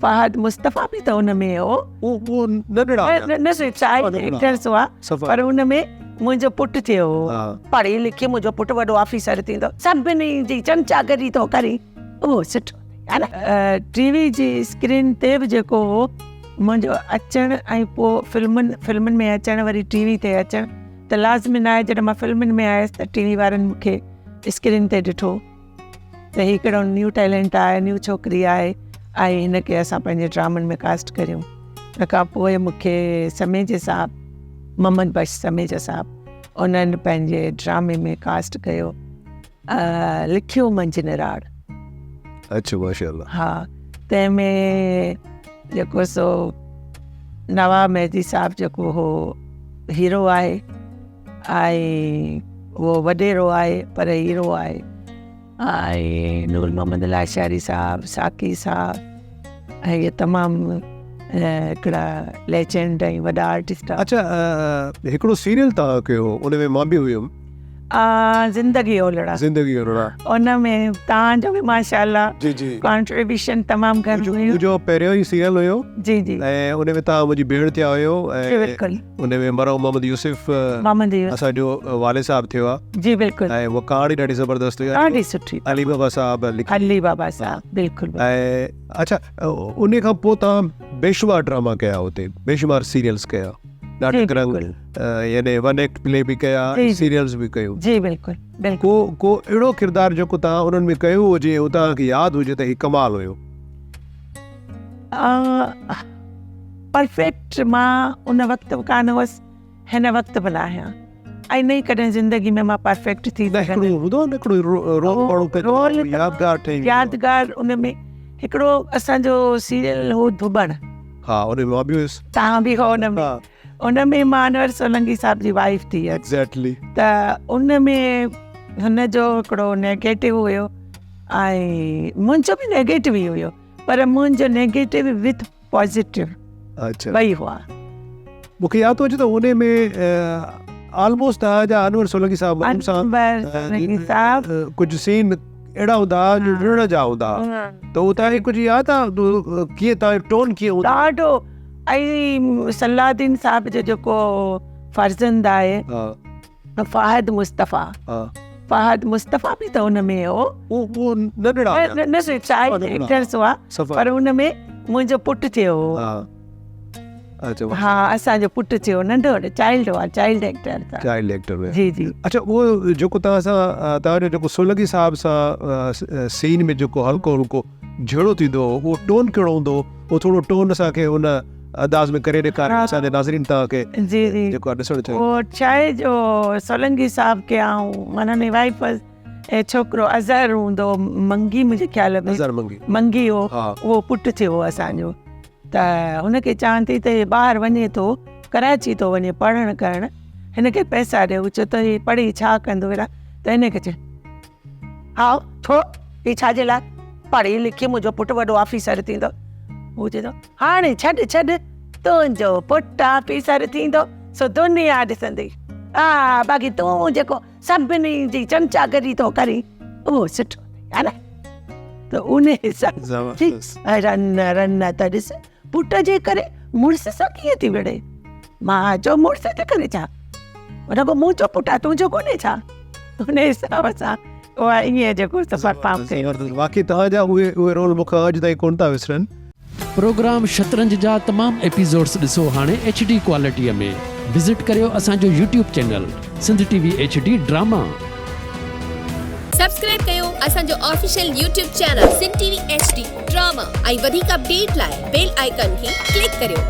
फहद मुस्तफ़ा भी त हुन में हो, वो नंढड़ा चाइल्ड एक्टर्स हुआ, पर हुन में मुंहिंजो पुटु थियो, पढ़ी लिखी मुंहिंजो पुटु वॾो ऑफिसर थींदो, सभिनी जी चमचागरी थो करे, उहो सुठो है न। टीवी जी स्क्रीन ते बि जेको हो मुंहिंजो अचणु ऐं पोइ फिल्मुनि में अचणु, वरी टीवी ते अचणु, त लाज़मी न आहे जॾहिं मां फिल्मुनि में आयसि त टीवी वारनि मूंखे स्क्रीन ते ॾिठो त हिकिड़ो न्यू टैलेंट आहे, न्यू छोकिरी आहे ऐं हिनखे असां पंहिंजे ड्रामनि में कास्ट करियूं। हुन खां पोइ मूंखे समेजा साहब, मोहम्मद बख्श समेजा साहब, उन्हनि पंहिंजे ड्रामे में कास्ट कयो, लिखियो मंजनराड़। अच्छा माशाअल्लाह। हा, तंहिंमें जेको सो नवाब मेहदी साहब जेको हो हीरो आहे ऐं उहो वॾेरो आहे पर हीरो आहे, ऐं नूर मोहम्मद लाशारी साहब, साकी साहब, ऐं इहे तमामु हिकिड़ा लेजेंड ऐं वॾा आर्टिस्ट। अच्छा, हिकिड़ो सीरियल तव्हां कयो, उन में मां बि हुयुमि, ज़िंदगी ओलड़ा। ज़िंदगी ओलड़ा, उन में तव्हांजो बि माशाअल्लाह जी जी कॉन्ट्रीब्यूशन तमामु घणो हुयो। मुंहिंजो पहिरियों ई सीरियल हुयो, जी जी, ऐं उन में तव्हां मुंहिंजी भेण थिया हुयो, ऐं बिल्कुलु उन में मरहूम मोहम्मद यूसुफ असांजो वाले साहब थियो आहे। जी बिल्कुलु, ऐं उहा कहाणी ॾाढी ज़बरदस्त हुई, ॾाढी सुठी, अली बाबा साहब लिखी। अली बाबा साहब, बिल्कुलु। ऐं अच्छा, उन खां पोइ तव्हां बेशुमार ड्रामा कया हुते, बेशुमार सीरियल्स कया, नाटक रंग, यानी वन एक्ट प्ले बि कया, सीरियल्स बि कयूं। जी बिल्कुलु बिल्कुलु। को अहिड़ो किरदारु जेको तव्हां उन्हनि में कयो हुजे, उहो तव्हांखे यादि हुजे त हीउ कमाल हुयो? परफेक्ट मां उन वक़्तु कान हुअसि, हिन वक़्तु बि न आहियां, ऐं न कॾहिं ज़िंदगी में मां परफेक्ट थी यादगार। उन में हिकिड़ो असांजो सीरियल हो धुबण, हा, उन में मां बि हुयुसि, तव्हां बि हो उन में मां अनवर सोलंकी साहब जी वाइफ थी। एग्जैक्टली। त उन में हुनजो हिकिड़ो नेगेटिव हुयो ऐं मुंहिंजो बि नेगेटिव ई हुयो, पर मुंहिंजो नेगेटिव विथ पॉजिटिव ॿई हुआ। मूंखे यादि थो अचे त उन में ऑलमोस्ट तव्हांजा अनवर सोलंकी साहब कुझु सीन अहिड़ा हूंदा जो ॾिण जा हूंदा, त उहो तव्हांखे कुझु यादि आहे कीअं तव्हांजो टोन कीअं हूंदो? ॾाढो। ऐं सलाउद्दीन साहब जो जेको फर्ज़ंद आहे फहद मुस्तफ़ा, फहद मुस्तफ़ा बि त हुन में हो, वो नंढड़ा चाइल्ड एक्टर्स हुआ, पर हुन में मुंहिंजो पुटु थियो। हा, असांजो पुटु थियो, नंढो चाइल्ड हुआ, चाइल्ड एक्टर। जी जी। अच्छा, उहो जेको तव्हां सां तव्हांजो जेको सोलंकी साहब सां सीन में जेको हल्को हल्को झेड़ो थींदो, उहो टोन कहिड़ो हूंदो? उहो थोरो टोन असांखे हुन अंदाज़ में करे ॾेखारे असांजे नाज़रीन तव्हांखे जी जी जेको ॾिसणु चाहियो। उहो छाहे जो सोलंकी साहब खे ऐं माना वाइफ ऐं छोकिरो अज़हर हूंदो, मंगी मुंहिंजे ख़्याल में मंगी हो, उहो पुटु थियो हो असांजो। त हुनखे चवां थी त ॿाहिरि वञे थो, कराची थो वञे पढ़णु करणु, हिनखे पैसा ॾियो, छो त हीउ पढ़ी छा कंदो अहिड़ा, त हिनखे चए हा छो हीउ छाजे लाइ, पढ़ी लिखी मुंहिंजो पुटु वॾो ऑफिसर थींदो। हू चए थो हाणे छॾ तुंहिंजो पुटु ऑफिसर थींदो सो दुनिया ॾिसंदी, बाक़ी तूं जेको सभिनी जी चमचागरी थो करी, उहो सुठो है न। त उन हिसाब रन त ॾिस पुट जे करे मुड़ुस सां कीअं थी विड़े। मां चयो मुड़ुस जे करे छा, हुनखां मुंहिंजो पुटु आहे, तुंहिंजो कोन्हे छा? हुन हिसाब सां उहा ईअं जेको परफॉर्म कयो। बाक़ी तव्हांजा उहे रोल मूंखे अॼु ताईं कोन था विसरनि। प्रोग्राम शतरंज जा तमामु एपिसोड्स ॾिसो हाणे HD क्वालिटीअ में। विज़िट करियो असांजो YouTube channel Sindh TV HD drama. Subscribe कयो असांजो official YouTube channel Sindh TV HD drama ऐं वधीक अपडेट लाइ बेल आइकन खे क्लिक करियो।